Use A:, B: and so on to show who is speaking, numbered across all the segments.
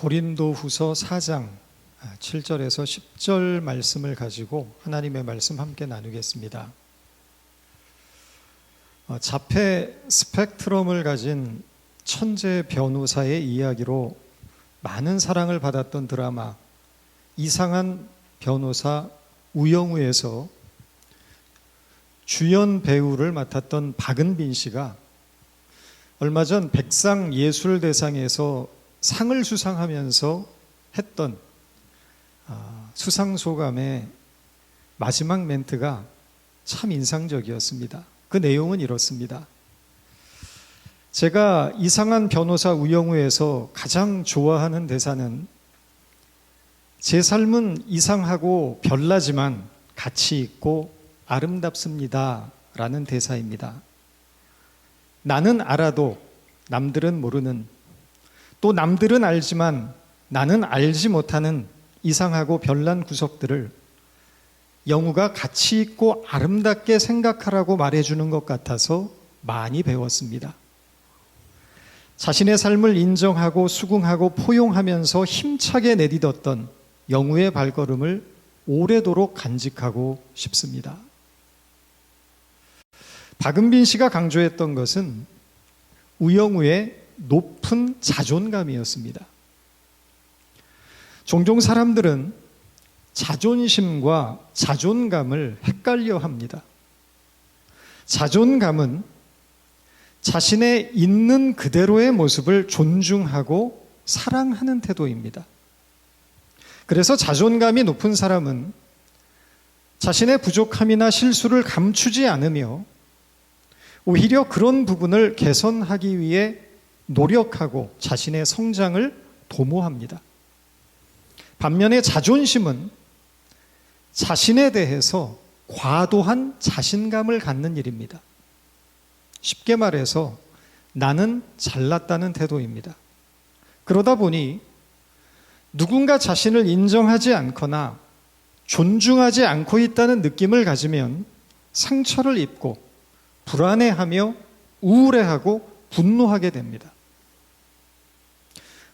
A: 고린도후서 4장 7절에서 10절 말씀을 가지고 하나님의 말씀 함께 나누겠습니다. 자폐 스펙트럼을 가진 천재 변호사의 이야기로 많은 사랑을 받았던 드라마 이상한 변호사 우영우에서 주연 배우를 맡았던 박은빈 씨가 얼마 전 백상예술대상에서 상을 수상하면서 했던 수상소감의 마지막 멘트가 참 인상적이었습니다. 그 내용은 이렇습니다. 제가 이상한 변호사 우영우에서 가장 좋아하는 대사는 제 삶은 이상하고 별나지만 가치 있고 아름답습니다 라는 대사입니다. 나는 알아도 남들은 모르는, 또 남들은 알지만 나는 알지 못하는 이상하고 별난 구석들을 영우가 가치 있고 아름답게 생각하라고 말해주는 것 같아서 많이 배웠습니다. 자신의 삶을 인정하고 수긍하고 포용하면서 힘차게 내딛었던 영우의 발걸음을 오래도록 간직하고 싶습니다. 박은빈 씨가 강조했던 것은 우영우의 높은 자존감이었습니다. 종종 사람들은 자존심과 자존감을 헷갈려 합니다. 자존감은 자신의 있는 그대로의 모습을 존중하고 사랑하는 태도입니다. 그래서 자존감이 높은 사람은 자신의 부족함이나 실수를 감추지 않으며 오히려 그런 부분을 개선하기 위해 노력하고 자신의 성장을 도모합니다. 반면에 자존심은 자신에 대해서 과도한 자신감을 갖는 일입니다. 쉽게 말해서 나는 잘났다는 태도입니다. 그러다 보니 누군가 자신을 인정하지 않거나 존중하지 않고 있다는 느낌을 가지면 상처를 입고 불안해하며 우울해하고 분노하게 됩니다.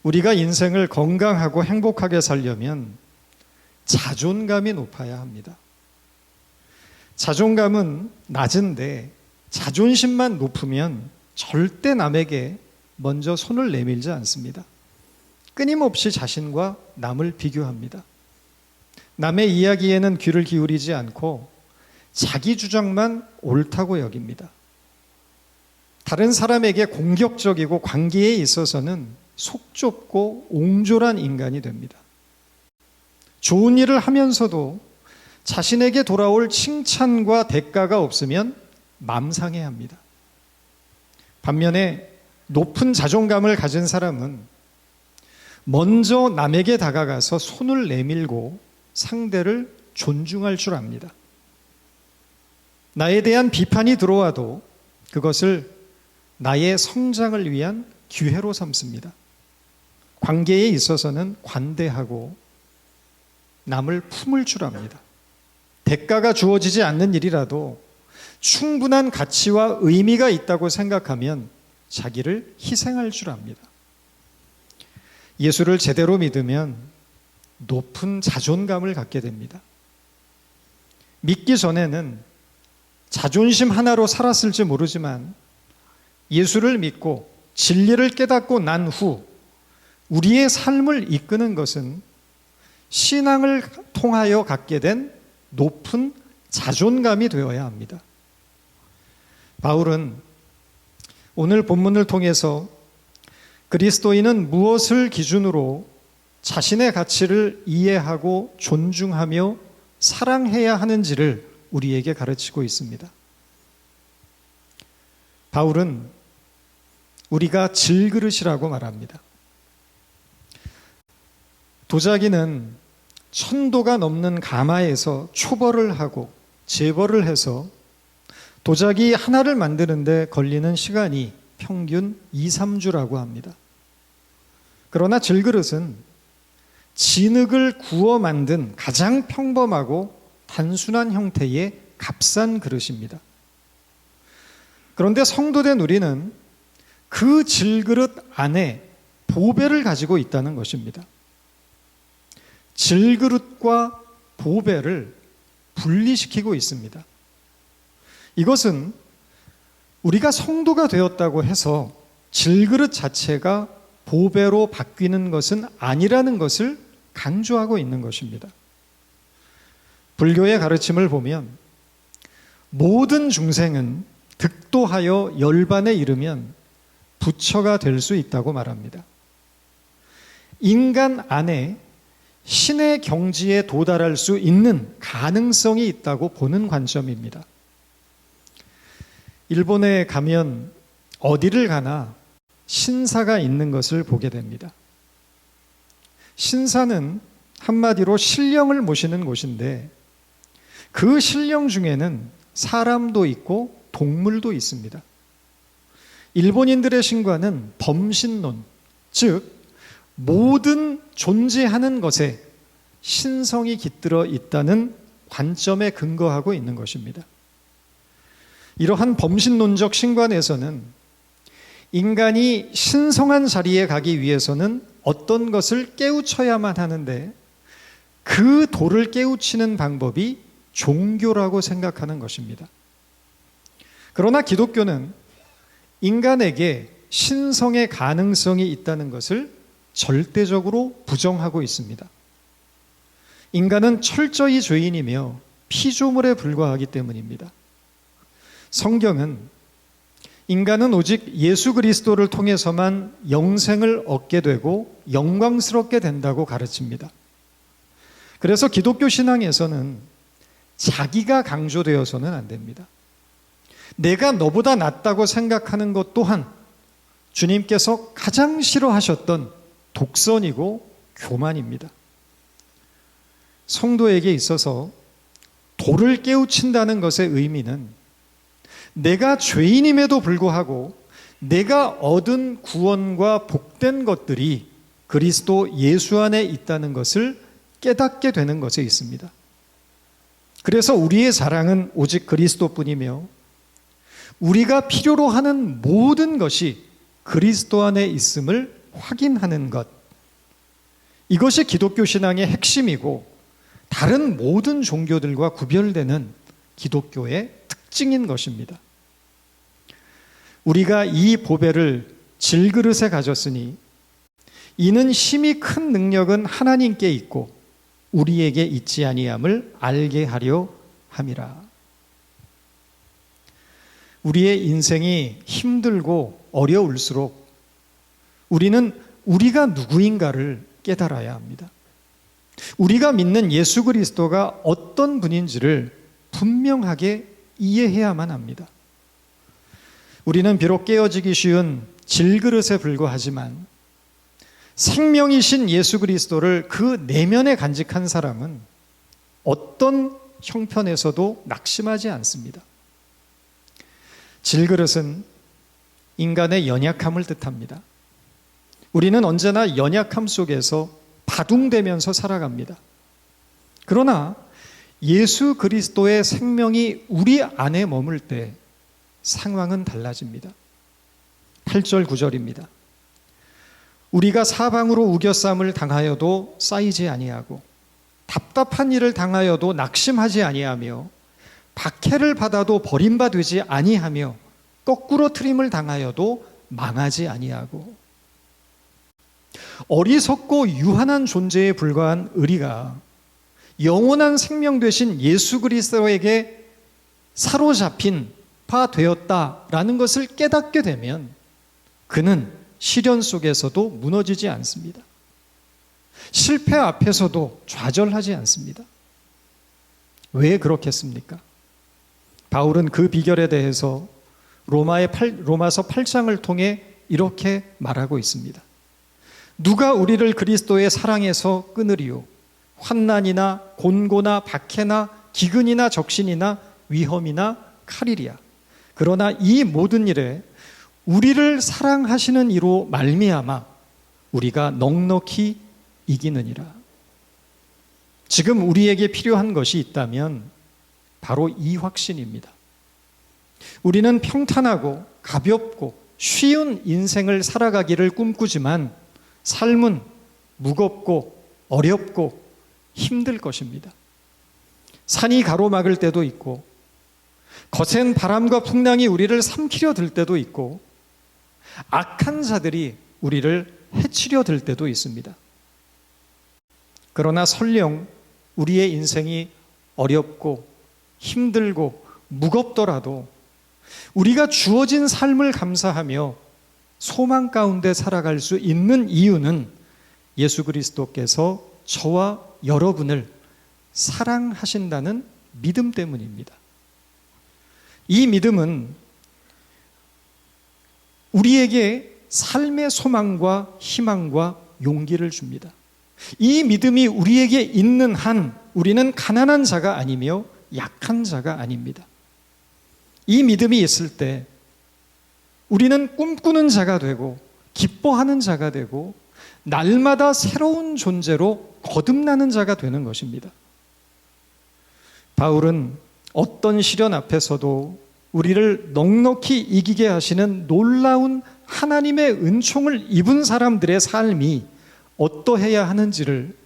A: 우리가 인생을 건강하고 행복하게 살려면 자존감이 높아야 합니다. 자존감은 낮은데 자존심만 높으면 절대 남에게 먼저 손을 내밀지 않습니다. 끊임없이 자신과 남을 비교합니다. 남의 이야기에는 귀를 기울이지 않고 자기 주장만 옳다고 여깁니다. 다른 사람에게 공격적이고 관계에 있어서는 속 좁고 옹졸한 인간이 됩니다. 좋은 일을 하면서도 자신에게 돌아올 칭찬과 대가가 없으면 맘상해합니다. 반면에 높은 자존감을 가진 사람은 먼저 남에게 다가가서 손을 내밀고 상대를 존중할 줄 압니다. 나에 대한 비판이 들어와도 그것을 나의 성장을 위한 기회로 삼습니다. 관계에 있어서는 관대하고 남을 품을 줄 압니다. 대가가 주어지지 않는 일이라도 충분한 가치와 의미가 있다고 생각하면 자기를 희생할 줄 압니다. 예수를 제대로 믿으면 높은 자존감을 갖게 됩니다. 믿기 전에는 자존심 하나로 살았을지 모르지만 예수를 믿고 진리를 깨닫고 난 후 우리의 삶을 이끄는 것은 신앙을 통하여 갖게 된 높은 자존감이 되어야 합니다. 바울은 오늘 본문을 통해서 그리스도인은 무엇을 기준으로 자신의 가치를 이해하고 존중하며 사랑해야 하는지를 우리에게 가르치고 있습니다. 바울은 우리가 질그릇이라고 말합니다. 도자기는 1000도가 넘는 가마에서 초벌을 하고 재벌을 해서 도자기 하나를 만드는데 걸리는 시간이 평균 2-3주라고 합니다. 그러나 질그릇은 진흙을 구워 만든 가장 평범하고 단순한 형태의 값싼 그릇입니다. 그런데 성도된 우리는 그 질그릇 안에 보배를 가지고 있다는 것입니다. 질그릇과 보배를 분리시키고 있습니다. 이것은 우리가 성도가 되었다고 해서 질그릇 자체가 보배로 바뀌는 것은 아니라는 것을 강조하고 있는 것입니다. 불교의 가르침을 보면 모든 중생은 득도하여 열반에 이르면 부처가 될 수 있다고 말합니다. 인간 안에 신의 경지에 도달할 수 있는 가능성이 있다고 보는 관점입니다. 일본에 가면 어디를 가나 신사가 있는 것을 보게 됩니다. 신사는 한마디로 신령을 모시는 곳인데 그 신령 중에는 사람도 있고 동물도 있습니다. 일본인들의 신과는 범신론, 즉 모든 존재하는 것에 신성이 깃들어 있다는 관점에 근거하고 있는 것입니다. 이러한 범신론적 신관에서는 인간이 신성한 자리에 가기 위해서는 어떤 것을 깨우쳐야만 하는데 그 도를 깨우치는 방법이 종교라고 생각하는 것입니다. 그러나 기독교는 인간에게 신성의 가능성이 있다는 것을 절대적으로 부정하고 있습니다. 인간은 철저히 죄인이며 피조물에 불과하기 때문입니다. 성경은 인간은 오직 예수 그리스도를 통해서만 영생을 얻게 되고 영광스럽게 된다고 가르칩니다. 그래서 기독교 신앙에서는 자기가 강조되어서는 안 됩니다. 내가 너보다 낫다고 생각하는 것 또한 주님께서 가장 싫어하셨던 독선이고 교만입니다. 성도에게 있어서 도를 깨우친다는 것의 의미는 내가 죄인임에도 불구하고 내가 얻은 구원과 복된 것들이 그리스도 예수 안에 있다는 것을 깨닫게 되는 것에 있습니다. 그래서 우리의 자랑은 오직 그리스도뿐이며 우리가 필요로 하는 모든 것이 그리스도 안에 있음을 확인하는 것, 이것이 기독교 신앙의 핵심이고 다른 모든 종교들과 구별되는 기독교의 특징인 것입니다. 우리가 이 보배를 질그릇에 가졌으니 이는 힘이 큰 능력은 하나님께 있고 우리에게 있지 아니함을 알게 하려 함이라. 우리의 인생이 힘들고 어려울수록 우리는 우리가 누구인가를 깨달아야 합니다. 우리가 믿는 예수 그리스도가 어떤 분인지를 분명하게 이해해야만 합니다. 우리는 비록 깨어지기 쉬운 질그릇에 불과하지만 생명이신 예수 그리스도를 그 내면에 간직한 사람은 어떤 형편에서도 낙심하지 않습니다. 질그릇은 인간의 연약함을 뜻합니다. 우리는 언제나 연약함 속에서 바둥대면서 살아갑니다. 그러나 예수 그리스도의 생명이 우리 안에 머물 때 상황은 달라집니다. 8절 9절입니다. 우리가 사방으로 우겨쌈을 당하여도 쌓이지 아니하고 답답한 일을 당하여도 낙심하지 아니하며 박해를 받아도 버림받지 아니하며 거꾸로 트림을 당하여도 망하지 아니하고. 어리석고 유한한 존재에 불과한 우리가 영원한 생명 되신 예수 그리스도에게 사로잡힌 바 되었다라는 것을 깨닫게 되면 그는 시련 속에서도 무너지지 않습니다. 실패 앞에서도 좌절하지 않습니다. 왜 그렇겠습니까? 바울은 그 비결에 대해서 로마서 8장을 통해 이렇게 말하고 있습니다. 누가 우리를 그리스도의 사랑에서 끊으리요? 환난이나 곤고나 박해나 기근이나 적신이나 위험이나 칼이리야. 그러나 이 모든 일에 우리를 사랑하시는 이로 말미암아 우리가 넉넉히 이기느니라. 지금 우리에게 필요한 것이 있다면 바로 이 확신입니다. 우리는 평탄하고 가볍고 쉬운 인생을 살아가기를 꿈꾸지만 삶은 무겁고 어렵고 힘들 것입니다. 산이 가로막을 때도 있고 거센 바람과 풍랑이 우리를 삼키려 들 때도 있고 악한 자들이 우리를 해치려 들 때도 있습니다. 그러나 설령 우리의 인생이 어렵고 힘들고 무겁더라도 우리가 주어진 삶을 감사하며 소망 가운데 살아갈 수 있는 이유는 예수 그리스도께서 저와 여러분을 사랑하신다는 믿음 때문입니다. 이 믿음은 우리에게 삶의 소망과 희망과 용기를 줍니다. 이 믿음이 우리에게 있는 한 우리는 가난한 자가 아니며 약한 자가 아닙니다. 이 믿음이 있을 때 우리는 꿈꾸는 자가 되고 기뻐하는 자가 되고 날마다 새로운 존재로 거듭나는 자가 되는 것입니다. 바울은 어떤 시련 앞에서도 우리를 넉넉히 이기게 하시는 놀라운 하나님의 은총을 입은 사람들의 삶이 어떠해야 하는지를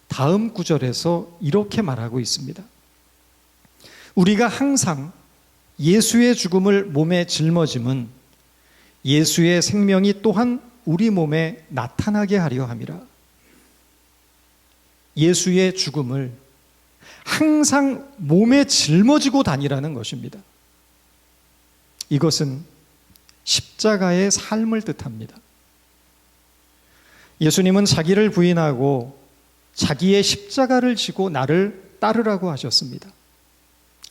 A: 다음 구절에서 이렇게 말하고 있습니다. 우리가 항상 예수의 죽음을 몸에 짊어짐은 예수의 생명이 또한 우리 몸에 나타나게 하려 함이라. 예수의 죽음을 항상 몸에 짊어지고 다니라는 것입니다. 이것은 십자가의 삶을 뜻합니다. 예수님은 자기를 부인하고 자기의 십자가를 지고 나를 따르라고 하셨습니다.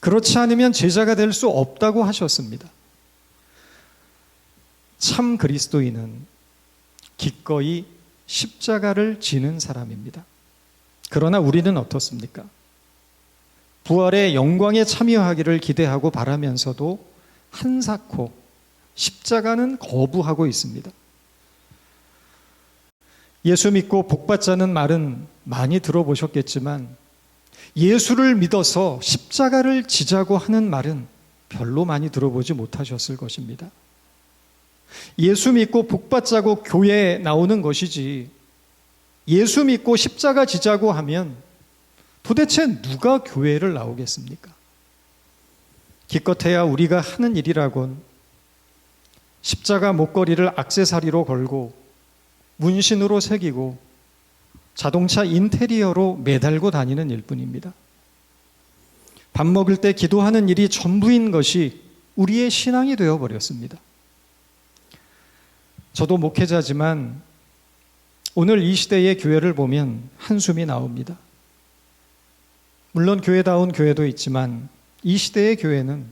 A: 그렇지 않으면 제자가 될 수 없다고 하셨습니다. 참 그리스도인은 기꺼이 십자가를 지는 사람입니다. 그러나 우리는 어떻습니까? 부활의 영광에 참여하기를 기대하고 바라면서도 한사코 십자가는 거부하고 있습니다. 예수 믿고 복받자는 말은 많이 들어보셨겠지만 예수를 믿어서 십자가를 지자고 하는 말은 별로 많이 들어보지 못하셨을 것입니다. 예수 믿고 복받자고 교회에 나오는 것이지 예수 믿고 십자가 지자고 하면 도대체 누가 교회를 나오겠습니까? 기껏해야 우리가 하는 일이라곤 십자가 목걸이를 액세서리로 걸고 문신으로 새기고 자동차 인테리어로 매달고 다니는 일뿐입니다. 밥 먹을 때 기도하는 일이 전부인 것이 우리의 신앙이 되어버렸습니다. 저도 목회자지만 오늘 이 시대의 교회를 보면 한숨이 나옵니다. 물론 교회다운 교회도 있지만 이 시대의 교회는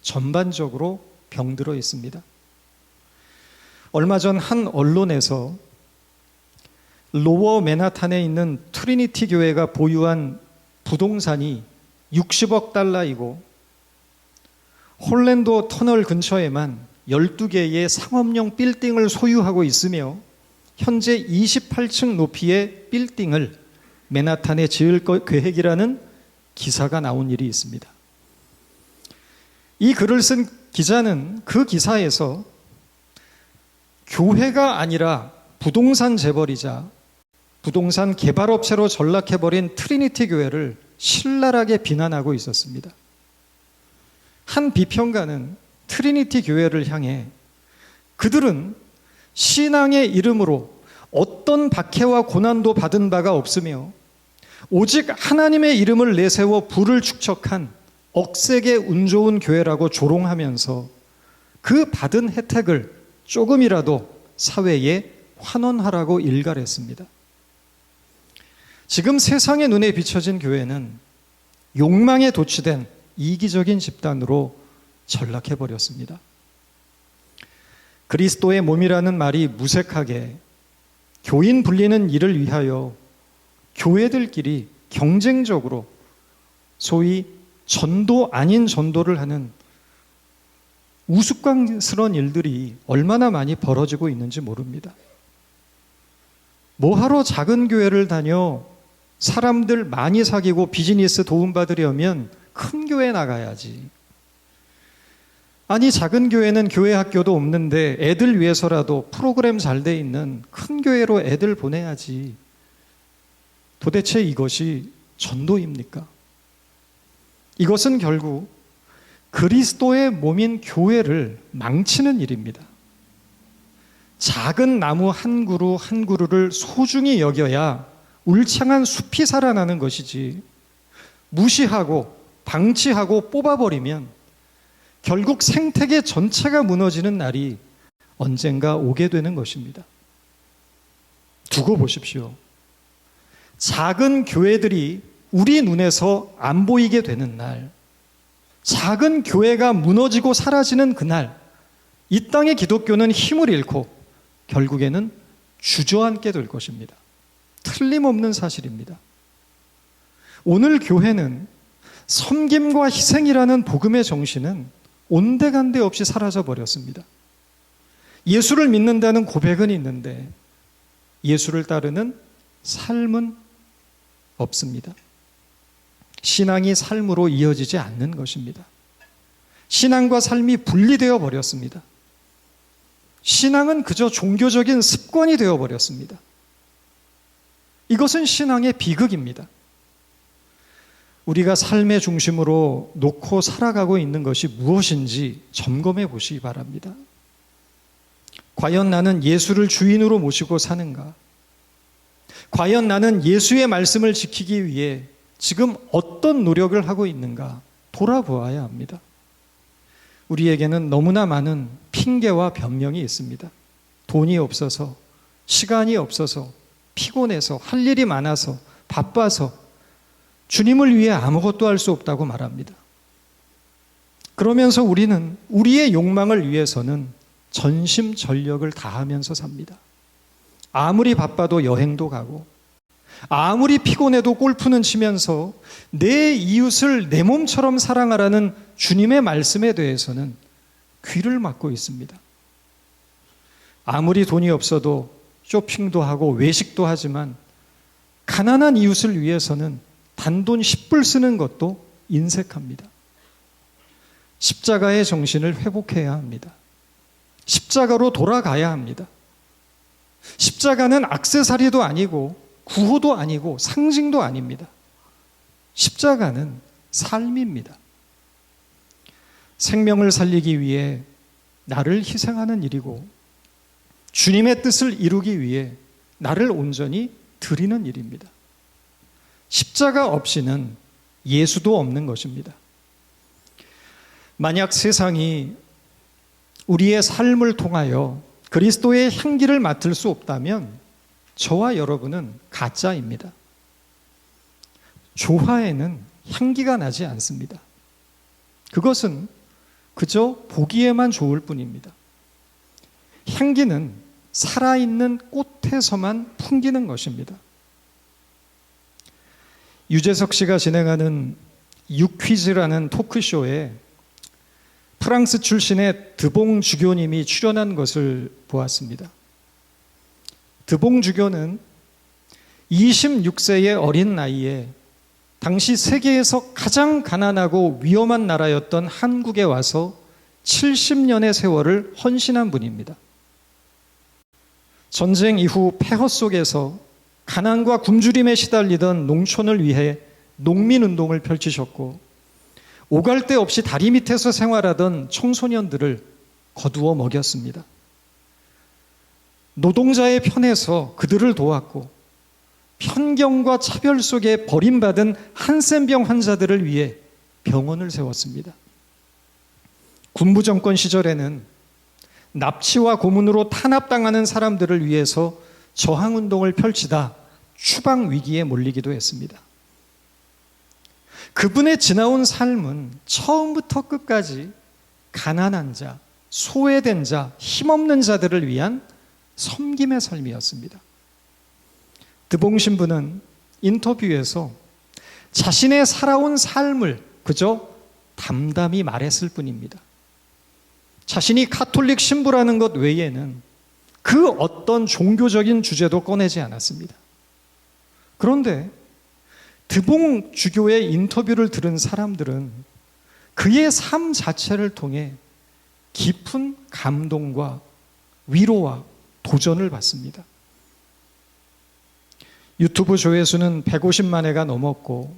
A: 전반적으로 병들어 있습니다. 얼마 전 한 언론에서 로워 맨하탄에 있는 트리니티 교회가 보유한 부동산이 60억 달러이고 홀랜도 터널 근처에만 12개의 상업용 빌딩을 소유하고 있으며 현재 28층 높이의 빌딩을 맨하탄에 지을 계획이라는 기사가 나온 일이 있습니다. 이 글을 쓴 기자는 그 기사에서 교회가 아니라 부동산 재벌이자 부동산 개발업체로 전락해버린 트리니티 교회를 신랄하게 비난하고 있었습니다. 한 비평가는 트리니티 교회를 향해 그들은 신앙의 이름으로 어떤 박해와 고난도 받은 바가 없으며 오직 하나님의 이름을 내세워 부를 축적한 억세게 운 좋은 교회라고 조롱하면서 그 받은 혜택을 조금이라도 사회에 환원하라고 일갈했습니다. 지금 세상의 눈에 비춰진 교회는 욕망에 도취된 이기적인 집단으로 전락해버렸습니다. 그리스도의 몸이라는 말이 무색하게 교인 불리는 일을 위하여 교회들끼리 경쟁적으로 소위 전도 아닌 전도를 하는 우스꽝스러운 일들이 얼마나 많이 벌어지고 있는지 모릅니다. 뭐하러 작은 교회를 다녀 사람들 많이 사귀고 비즈니스 도움받으려면 큰 교회 나가야지. 아니, 작은 교회는 교회 학교도 없는데 애들 위해서라도 프로그램 잘 돼 있는 큰 교회로 애들 보내야지. 도대체 이것이 전도입니까? 이것은 결국 그리스도의 몸인 교회를 망치는 일입니다. 작은 나무 한 그루 한 그루를 소중히 여겨야 울창한 숲이 살아나는 것이지, 무시하고 방치하고 뽑아버리면 결국 생태계 전체가 무너지는 날이 언젠가 오게 되는 것입니다. 두고 보십시오. 작은 교회들이 우리 눈에서 안 보이게 되는 날, 작은 교회가 무너지고 사라지는 그날, 이 땅의 기독교는 힘을 잃고 결국에는 주저앉게 될 것입니다. 틀림없는 사실입니다. 오늘 교회는 섬김과 희생이라는 복음의 정신은 온데간데 없이 사라져 버렸습니다. 예수를 믿는다는 고백은 있는데 예수를 따르는 삶은 없습니다. 신앙이 삶으로 이어지지 않는 것입니다. 신앙과 삶이 분리되어 버렸습니다. 신앙은 그저 종교적인 습관이 되어 버렸습니다. 이것은 신앙의 비극입니다. 우리가 삶의 중심으로 놓고 살아가고 있는 것이 무엇인지 점검해 보시기 바랍니다. 과연 나는 예수를 주인으로 모시고 사는가? 과연 나는 예수의 말씀을 지키기 위해 지금 어떤 노력을 하고 있는가 돌아보아야 합니다. 우리에게는 너무나 많은 핑계와 변명이 있습니다. 돈이 없어서, 시간이 없어서, 피곤해서, 할 일이 많아서, 바빠서 주님을 위해 아무것도 할 수 없다고 말합니다. 그러면서 우리는 우리의 욕망을 위해서는 전심전력을 다하면서 삽니다. 아무리 바빠도 여행도 가고, 아무리 피곤해도 골프는 치면서 내 이웃을 내 몸처럼 사랑하라는 주님의 말씀에 대해서는 귀를 막고 있습니다. 아무리 돈이 없어도 쇼핑도 하고 외식도 하지만 가난한 이웃을 위해서는 단돈 10불 쓰는 것도 인색합니다. 십자가의 정신을 회복해야 합니다. 십자가로 돌아가야 합니다. 십자가는 액세서리도 아니고 구호도 아니고 상징도 아닙니다. 십자가는 삶입니다. 생명을 살리기 위해 나를 희생하는 일이고 주님의 뜻을 이루기 위해 나를 온전히 드리는 일입니다. 십자가 없이는 예수도 없는 것입니다. 만약 세상이 우리의 삶을 통하여 그리스도의 향기를 맡을 수 없다면 저와 여러분은 가짜입니다. 조화에는 향기가 나지 않습니다. 그것은 그저 보기에만 좋을 뿐입니다. 향기는 살아있는 꽃에서만 풍기는 것입니다. 유재석 씨가 진행하는 유퀴즈라는 토크쇼에 프랑스 출신의 드봉 주교님이 출연한 것을 보았습니다. 드봉 주교는 26세의 어린 나이에 당시 세계에서 가장 가난하고 위험한 나라였던 한국에 와서 70년의 세월을 헌신한 분입니다. 전쟁 이후 폐허 속에서 가난과 굶주림에 시달리던 농촌을 위해 농민운동을 펼치셨고 오갈 데 없이 다리 밑에서 생활하던 청소년들을 거두어 먹였습니다. 노동자의 편에서 그들을 도왔고 편견과 차별 속에 버림받은 한센병 환자들을 위해 병원을 세웠습니다. 군부 정권 시절에는 납치와 고문으로 탄압당하는 사람들을 위해서 저항운동을 펼치다 추방 위기에 몰리기도 했습니다. 그분의 지나온 삶은 처음부터 끝까지 가난한 자, 소외된 자, 힘없는 자들을 위한 섬김의 삶이었습니다. 드봉 신부는 인터뷰에서 자신의 살아온 삶을 그저 담담히 말했을 뿐입니다. 자신이 카톨릭 신부라는 것 외에는 그 어떤 종교적인 주제도 꺼내지 않았습니다. 그런데 드봉 주교의 인터뷰를 들은 사람들은 그의 삶 자체를 통해 깊은 감동과 위로와 도전을 받습니다. 유튜브 조회수는 150만 회가 넘었고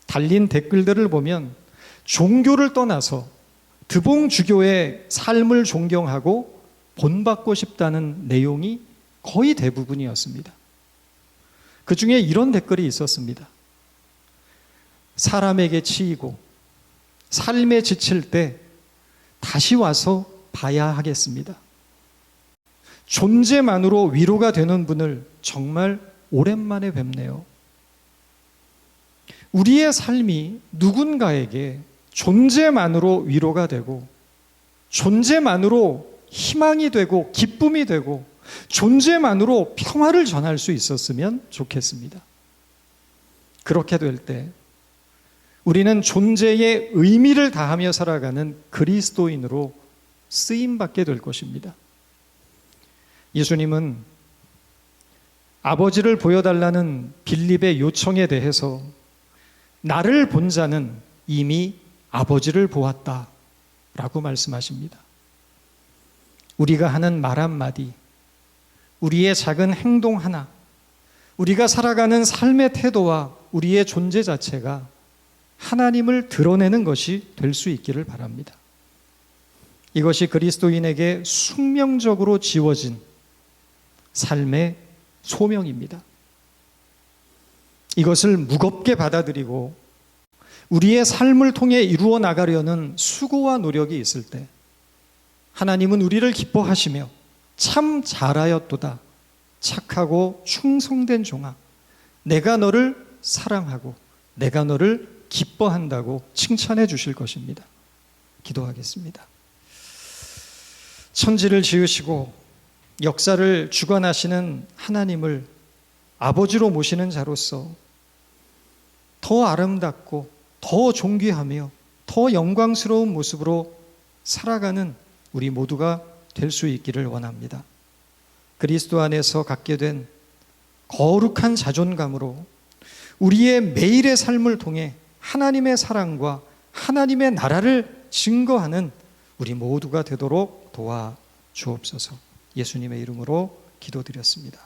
A: 달린 댓글들을 보면 종교를 떠나서 드봉주교의 삶을 존경하고 본받고 싶다는 내용이 거의 대부분이었습니다. 그 중에 이런 댓글이 있었습니다. 사람에게 치이고 삶에 지칠 때 다시 와서 봐야 하겠습니다. 존재만으로 위로가 되는 분을 정말 오랜만에 뵙네요. 우리의 삶이 누군가에게 존재만으로 위로가 되고 존재만으로 희망이 되고 기쁨이 되고 존재만으로 평화를 전할 수 있었으면 좋겠습니다. 그렇게 될 때 우리는 존재의 의미를 다하며 살아가는 그리스도인으로 쓰임받게 될 것입니다. 예수님은 아버지를 보여달라는 빌립의 요청에 대해서 나를 본 자는 이미 아버지를 보았다 라고 말씀하십니다. 우리가 하는 말 한마디, 우리의 작은 행동 하나, 우리가 살아가는 삶의 태도와 우리의 존재 자체가 하나님을 드러내는 것이 될 수 있기를 바랍니다. 이것이 그리스도인에게 숙명적으로 지워진 삶의 소명입니다. 이것을 무겁게 받아들이고 우리의 삶을 통해 이루어 나가려는 수고와 노력이 있을 때 하나님은 우리를 기뻐하시며 참 잘하였도다 착하고 충성된 종아 내가 너를 사랑하고 내가 너를 기뻐한다고 칭찬해 주실 것입니다. 기도하겠습니다. 천지를 지으시고 역사를 주관하시는 하나님을 아버지로 모시는 자로서 더 아름답고 더 존귀하며 더 영광스러운 모습으로 살아가는 우리 모두가 될 수 있기를 원합니다. 그리스도 안에서 갖게 된 거룩한 자존감으로 우리의 매일의 삶을 통해 하나님의 사랑과 하나님의 나라를 증거하는 우리 모두가 되도록 도와 주옵소서. 예수님의 이름으로 기도드렸습니다.